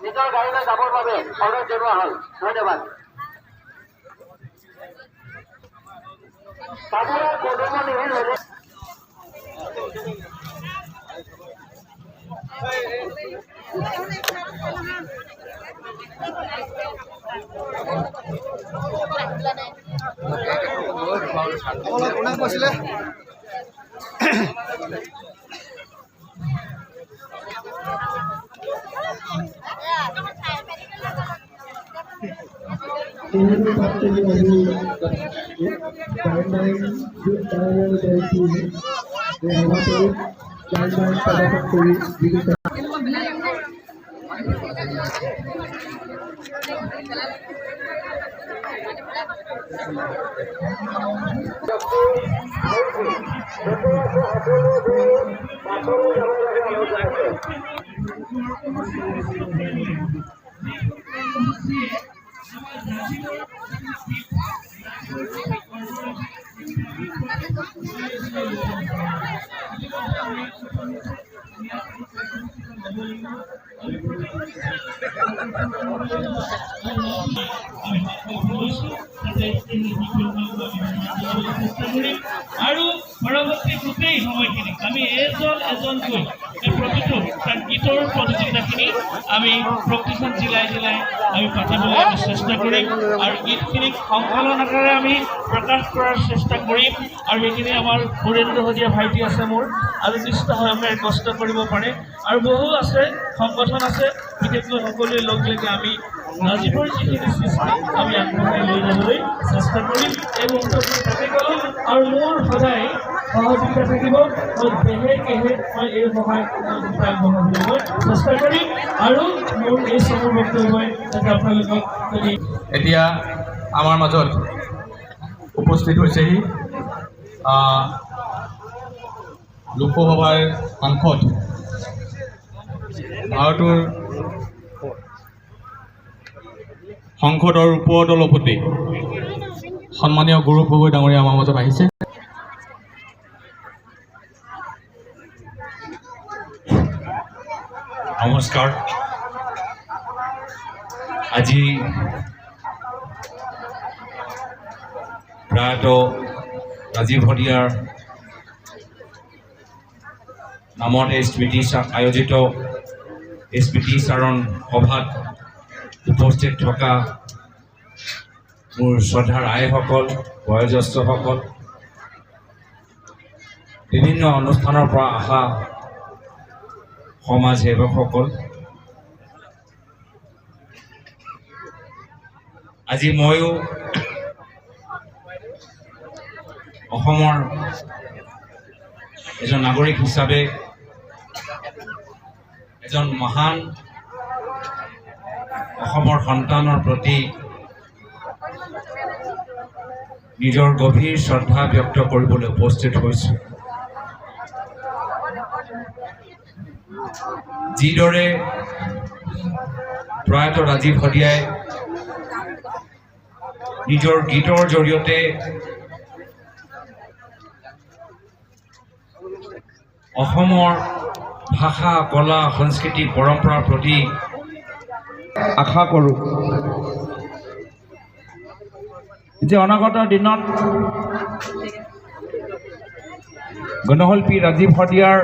নিজৰ গাড়ীলৈ যাবৰ বাবে অনুৰোধ জনোৱা হ'ল। ধন্যবাদ। কোনে কৈছিলে? আৰু পৰৱৰ্তী গোটেই সময়খিনি আমি এজনকৈ প্ৰতিটো গীতৰ প্ৰতিযোগিতাখিনি আমি প্ৰতিখন জিলাই আমি পাতিবলৈ আমি চেষ্টা কৰিম আৰু গীতখিনিক সংকলন আকাৰে আমি প্ৰকাশ কৰাৰ চেষ্টা কৰিম। আৰু এইখিনি আমাৰ সুৰেন্দ্ৰ শদিয়া ভাইটি আছে মোৰ, আৰু নিশ্চিত সময়ে কষ্ট কৰিব পাৰে আৰু বহু আছে, সংগঠন আছে, বিশেষকৈ সকলোৱে লগ লাগি আমি ৰাজীৱৰ যিখিনি সৃষ্টি আমি আগবঢ়াই লৈ যাবলৈ চেষ্টা কৰিম। এই মন্ত্ৰটো থাকি গ'ল আৰু মোৰ সদায় সহযোগিতা থাকিব। মই দেহে কেহে মই এই সহায় আগবঢ়াবলৈ চেষ্টা কৰিম আৰু মোৰ এই চমৰ বক্তব্যই যাতে আপোনালোকক যদি এতিয়া আমাৰ মাজত উপস্থিত হৈছেহি লোকসভাৰ সাংসদ, ভাৰতৰ সংসদৰ উপদলপতি সন্মানীয় গৌৰৱ গগৈ ডাঙৰীয়া আমাৰ মাজত আহিছে। নমস্কাৰ। আজি প্ৰয়াত ৰাজীৱ শদিয়াৰ নামত আয়োজিত স্মৃতি চাৰণ সভাত উপস্থিত থকা মোৰ শ্ৰদ্ধাৰ আইসকল, বয়োজ্যেষ্ঠসকল, বিভিন্ন অনুষ্ঠানৰ পৰা অহা সমাজ সেৱকসকল, আজি ময়ো অসমৰ এজন নাগৰিক হিচাপে এজন মহান অসমৰ সন্তানৰ প্ৰতি নিজৰ গভীৰ শ্ৰদ্ধা ব্যক্ত কৰিবলৈ উপস্থিত হৈছোঁ। যিদৰে প্ৰয়াত ৰাজীৱ শদিয়াই নিজৰ গীতৰ জৰিয়তে অসমৰ ভাষা, কলা, সংস্কৃতি, পৰম্পৰাৰ প্ৰতি আশা কৰোঁ যে অনাগত দিনত গণশিল্পী ৰাজীৱ শদিয়াৰ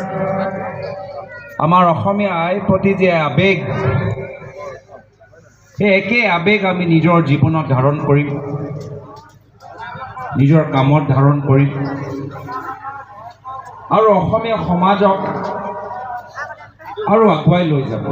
আমাৰ অসমীয়া আইৰ প্ৰতি যে আৱেগ, সেই একে আৱেগ আমি নিজৰ জীৱনত ধাৰণ কৰিম, নিজৰ কামত ধাৰণ কৰিম আৰু অসমীয়া সমাজক আৰু আগুৱাই লৈ যাব।